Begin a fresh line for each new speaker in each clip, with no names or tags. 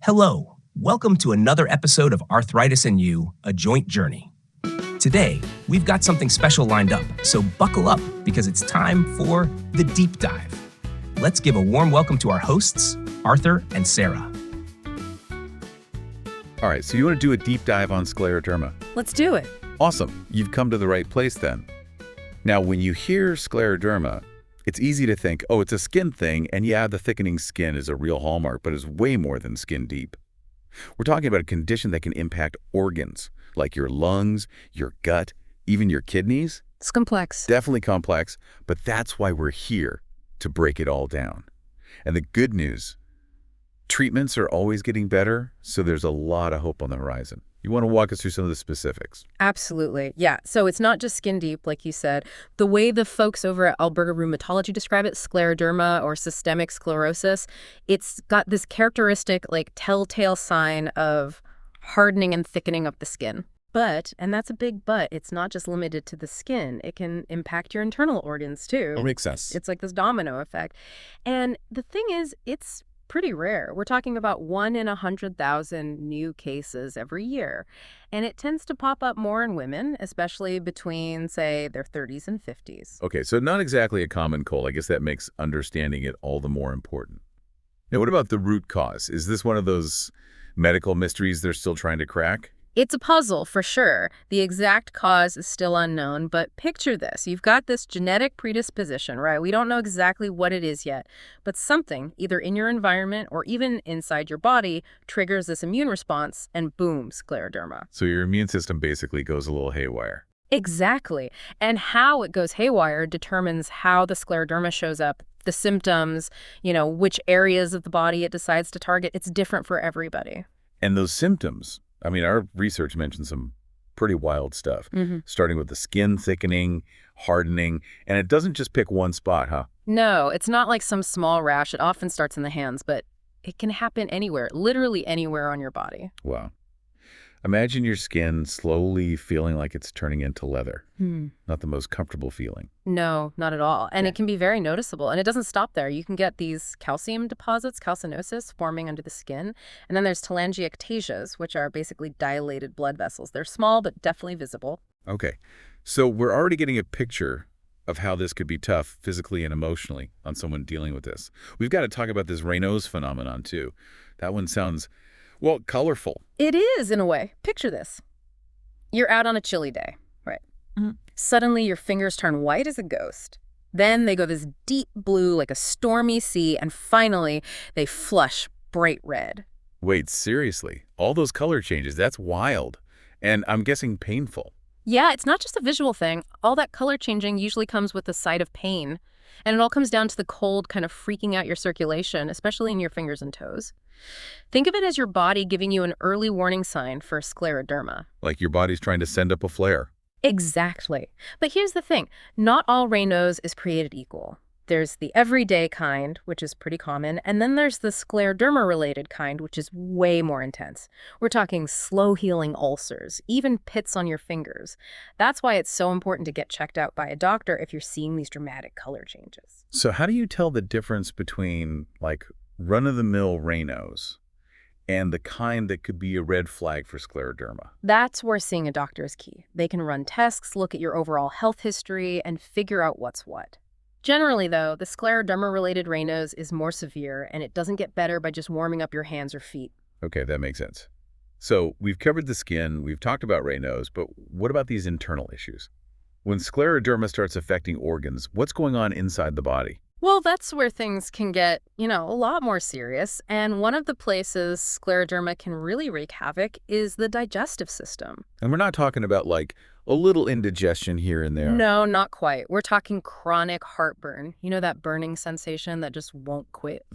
Hello, welcome to another episode of Arthritis and You, A Joint Journey. Today, we've got something special lined up, so buckle up because it's time for the deep dive. Let's give a warm welcome to our hosts, Arthur and Sarah.
All right, so you want to do a deep dive on scleroderma?
Let's do it.
Awesome. You've come to the right place then. Now, when you hear scleroderma, it's easy to think, oh, it's a skin thing, and yeah, the thickening skin is a real hallmark, but it's way more than skin deep. We're talking about a condition that can impact organs, like your lungs, your gut, even your kidneys.
It's complex.
Definitely complex, but that's why we're here, to break it all down. And the good news, treatments are always getting better, so there's a lot of hope on the horizon. You want to walk us through some of the specifics?
Absolutely. Yeah. So it's not just skin deep, like you said. The way the folks over at Alberta Rheumatology describe it, scleroderma or systemic sclerosis, it's got this characteristic, like, telltale sign of hardening and thickening of the skin. But, and that's a big but, it's not just limited to the skin. It can impact your internal organs, too.
That makes sense.
It's like this domino effect. And the thing is, it's pretty rare. We're talking about 1 in 100,000 new cases every year. And it tends to pop up more in women, especially between, say, their 30s and 50s.
Okay, so not exactly a common cold. I guess that makes understanding it all the more important. Now, what about the root cause? Is this one of those medical mysteries they're still trying to crack?
It's a puzzle, for sure. The exact cause is still unknown, but picture this. You've got this genetic predisposition, right? We don't know exactly what it is yet, but something, either in your environment or even inside your body, triggers this immune response, and boom, scleroderma.
So your immune system basically goes a little haywire.
Exactly. And how it goes haywire determines how the scleroderma shows up, the symptoms, which areas of the body it decides to target. It's different for everybody.
And those symptoms, I mean, our research mentions some pretty wild stuff, starting with the skin thickening, hardening, and it doesn't just pick one spot, huh?
No, it's not like some small rash. It often starts in the hands, but it can happen anywhere, literally anywhere on your body.
Wow. Imagine your skin slowly feeling like it's turning into leather. Not the most comfortable feeling.
No, not at all. And it can be very noticeable. And it doesn't stop there. You can get these calcium deposits, calcinosis, forming under the skin. And then there's telangiectasias, which are basically dilated blood vessels. They're small, but definitely visible.
Okay. So we're already getting a picture of how this could be tough physically and emotionally on someone dealing with this. We've got to talk about this Raynaud's phenomenon, too. That one sounds, well, colorful.
It is, in a way. Picture this. You're out on a chilly day, right? Suddenly, your fingers turn white as a ghost. Then they go this deep blue, like a stormy sea, and finally, they flush bright red.
Wait, seriously? All those color changes, that's wild. And I'm guessing painful.
Yeah, it's not just a visual thing. All that color changing usually comes with a side of pain. And it all comes down to the cold kind of freaking out your circulation, especially in your fingers and toes. Think of it as your body giving you an early warning sign for scleroderma.
Like your body's trying to send up a flare.
Exactly. But here's the thing. Not all Raynaud's is created equal. There's the everyday kind, which is pretty common, and then there's the scleroderma-related kind, which is way more intense. We're talking slow-healing ulcers, even pits on your fingers. That's why it's so important to get checked out by a doctor if you're seeing these dramatic color changes.
So how do you tell the difference between, like, run-of-the-mill Raynaud's and the kind that could be a red flag for scleroderma?
That's where seeing a doctor is key. They can run tests, look at your overall health history, and figure out what's what. Generally, though, the scleroderma-related Raynaud's is more severe, and it doesn't get better by just warming up your hands or feet.
Okay, that makes sense. So we've covered the skin, we've talked about Raynaud's, but what about these internal issues? When scleroderma starts affecting organs, what's going on inside the body?
Well, that's where things can get, a lot more serious. And one of the places scleroderma can really wreak havoc is the digestive system.
And we're not talking about, like, a little indigestion here and there.
No, not quite. We're talking chronic heartburn. You know, that burning sensation that just won't quit.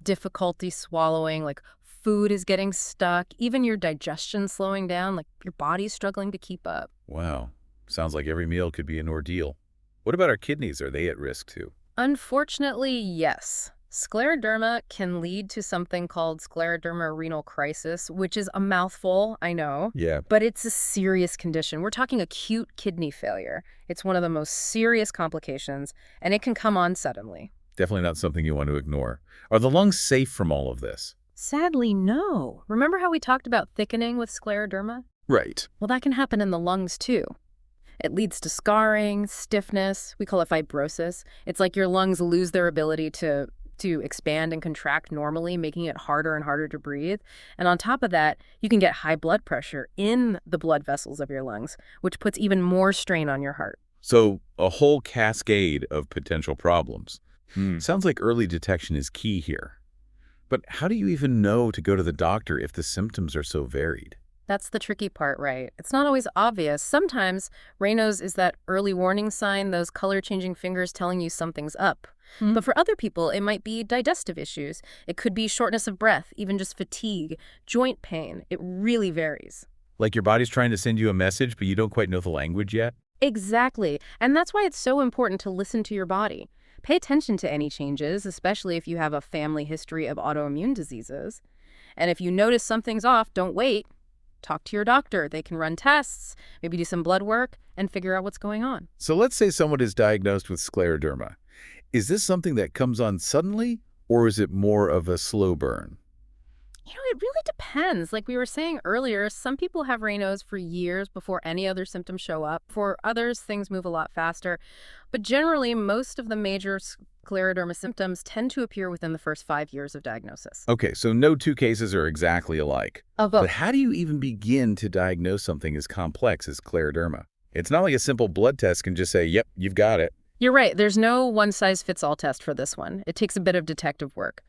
Difficulty swallowing, like food is getting stuck, even your digestion slowing down, like your body's struggling to keep up.
Wow. Sounds like every meal could be an ordeal. What about our kidneys? Are they at risk too?
Unfortunately, yes. Scleroderma can lead to something called scleroderma renal crisis, which is a mouthful, I know.
Yeah.
But it's a serious condition. We're talking acute kidney failure. It's one of the most serious complications, and it can come on suddenly.
Definitely not something you want to ignore. Are the lungs safe from all of this?
Sadly, no. Remember how we talked about thickening with scleroderma?
Right.
Well, that can happen in the lungs too. It leads to scarring, stiffness. We call it fibrosis. It's like your lungs lose their ability to expand and contract normally, making it harder and harder to breathe. And on top of that, you can get high blood pressure in the blood vessels of your lungs, which puts even more strain on your heart.
So a whole cascade of potential problems. Sounds like early detection is key here. But how do you even know to go to the doctor if the symptoms are so varied?
That's the tricky part, right? It's not always obvious. Sometimes Raynaud's is that early warning sign, those color-changing fingers telling you something's up. But for other people, it might be digestive issues. It could be shortness of breath, even just fatigue, joint pain. It really varies.
Like your body's trying to send you a message, but you don't quite know the language yet?
Exactly. And that's why it's so important to listen to your body. Pay attention to any changes, especially if you have a family history of autoimmune diseases. And if you notice something's off, don't wait. Talk to your doctor. They can run tests, maybe do some blood work, and figure out what's going on.
So let's say someone is diagnosed with scleroderma. Is this something that comes on suddenly, or is it more of a slow burn?
It really depends. Like we were saying earlier, some people have Raynaud's for years before any other symptoms show up. For others, things move a lot faster. But generally, most of the major scleroderma symptoms tend to appear within the first 5 years of diagnosis.
Okay, so no two cases are exactly alike.
Of
But
both.
how do you even begin to diagnose something as complex as scleroderma? It's not like a simple blood test can just say, yep, you've got it.
You're right. There's no one-size-fits-all test for this one. It takes a bit of detective work.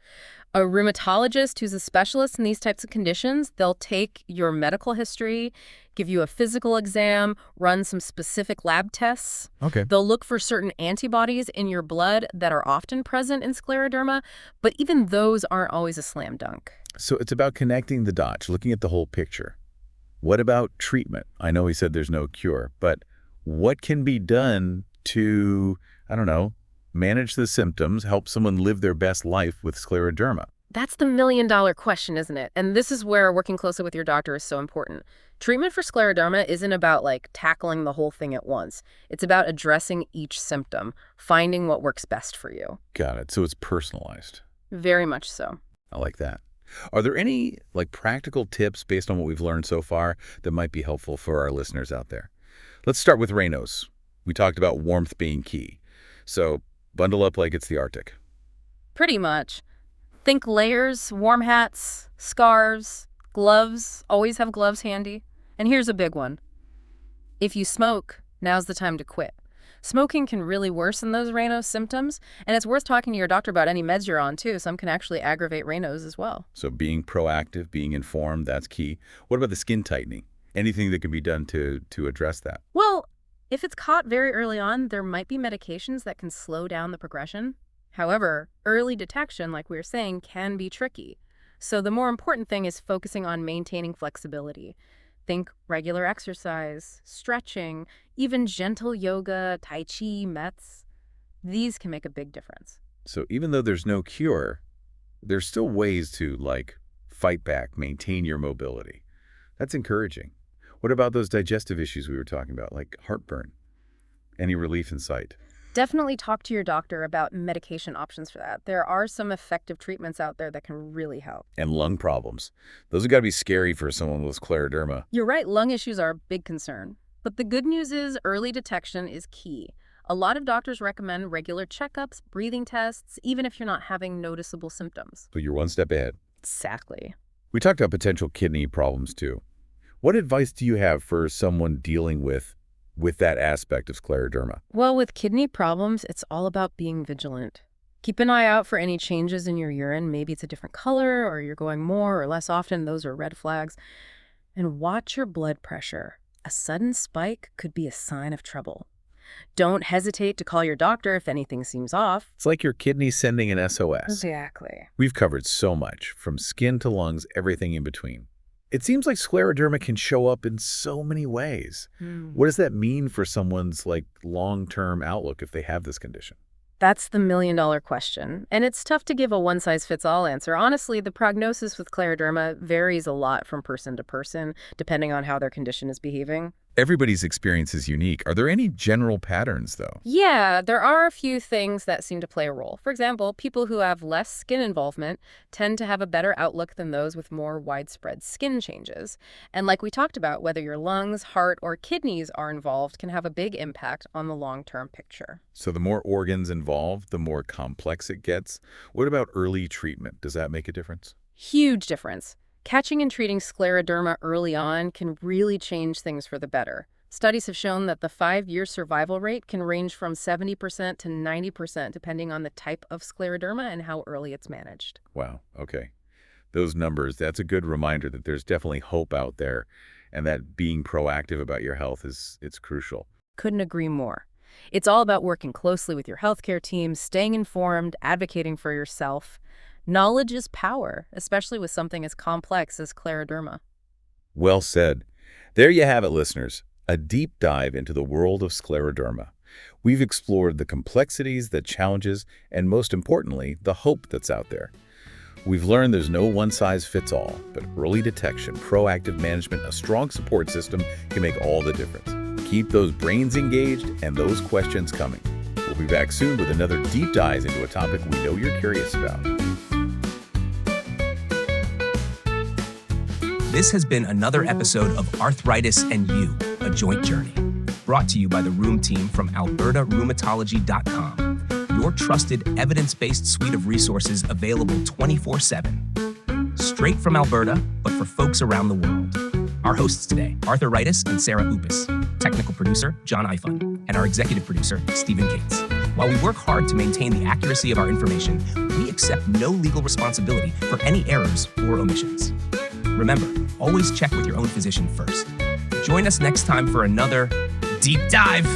A rheumatologist who's a specialist in these types of conditions, they'll take your medical history, give you a physical exam, run some specific lab tests.
Okay.
They'll look for certain antibodies in your blood that are often present in scleroderma, but even those aren't always a slam dunk.
So it's about connecting the dots, looking at the whole picture. What about treatment? I know he said there's no cure, but what can be done to, I don't know, manage the symptoms, help someone live their best life with scleroderma?
That's the million-dollar question, isn't it? And this is where working closely with your doctor is so important. Treatment for scleroderma isn't about, tackling the whole thing at once. It's about addressing each symptom, finding what works best for you.
Got it. So it's personalized.
Very much so.
I like that. Are there any, practical tips based on what we've learned so far that might be helpful for our listeners out there? Let's start with Raynaud's. We talked about warmth being key. So bundle up like it's the Arctic.
Pretty much. Think layers, warm hats, scarves, gloves. Always have gloves handy. And here's a big one. If you smoke, now's the time to quit. Smoking can really worsen those Raynaud's symptoms, and it's worth talking to your doctor about any meds you're on, too. Some can actually aggravate Raynaud's as well.
So being proactive, being informed, that's key. What about the skin tightening? Anything that can be done to address that?
Well, if it's caught very early on, there might be medications that can slow down the progression. However, early detection, like we were saying, can be tricky. So the more important thing is focusing on maintaining flexibility. Think regular exercise, stretching, even gentle yoga, tai chi, mets. These can make a big difference.
So even though there's no cure, there's still ways to, fight back, maintain your mobility. That's encouraging. What about those digestive issues we were talking about, like heartburn? Any relief in sight?
Definitely talk to your doctor about medication options for that. There are some effective treatments out there that can really help.
And lung problems. Those have got to be scary for someone with scleroderma.
You're right, lung issues are a big concern. But the good news is early detection is key. A lot of doctors recommend regular checkups, breathing tests, even if you're not having noticeable symptoms.
So you're one step ahead.
Exactly.
We talked about potential kidney problems too. What advice do you have for someone dealing with that aspect of scleroderma?
Well, with kidney problems, it's all about being vigilant. Keep an eye out for any changes in your urine. Maybe it's a different color or you're going more or less often. Those are red flags. And watch your blood pressure. A sudden spike could be a sign of trouble. Don't hesitate to call your doctor if anything seems off.
It's like your kidney sending an SOS.
Exactly.
We've covered so much, from skin to lungs, everything in between. It seems like scleroderma can show up in so many ways. What does that mean for someone's long-term outlook if they have this condition?
That's the million-dollar question. And it's tough to give a one-size-fits-all answer. Honestly, the prognosis with scleroderma varies a lot from person to person, depending on how their condition is behaving.
Everybody's experience is unique. Are there any general patterns, though?
Yeah, there are a few things that seem to play a role. For example, people who have less skin involvement tend to have a better outlook than those with more widespread skin changes. And like we talked about, whether your lungs, heart, or kidneys are involved can have a big impact on the long-term picture.
So the more organs involved, the more complex it gets. What about early treatment? Does that make a difference?
Huge difference. Catching and treating scleroderma early on can really change things for the better. Studies have shown that the 5-year survival rate can range from 70% to 90% depending on the type of scleroderma and how early it's managed.
Wow, okay. Those numbers, that's a good reminder that there's definitely hope out there and that being proactive about your health it's crucial.
Couldn't agree more. It's all about working closely with your healthcare team, staying informed, advocating for yourself. Knowledge is power, especially with something as complex as scleroderma.
Well said. There you have it, listeners. A deep dive into the world of scleroderma. We've explored the complexities, the challenges, and most importantly, the hope that's out there. We've learned there's no one-size-fits-all, but early detection, proactive management, a strong support system can make all the difference. Keep those brains engaged and those questions coming. We'll be back soon with another deep dive into a topic we know you're curious about.
This has been another episode of Arthritis and You, A Joint Journey, brought to you by the Rheum team from albertarheumatology.com, your trusted evidence-based suite of resources available 24/7. Straight from Alberta, but for folks around the world. Our hosts today, Arthritis and Sarah Upis, technical producer, John Ifund, and our executive producer, Stephen Cates. While we work hard to maintain the accuracy of our information, we accept no legal responsibility for any errors or omissions. Remember, always check with your own physician first. Join us next time for another Deep Dive.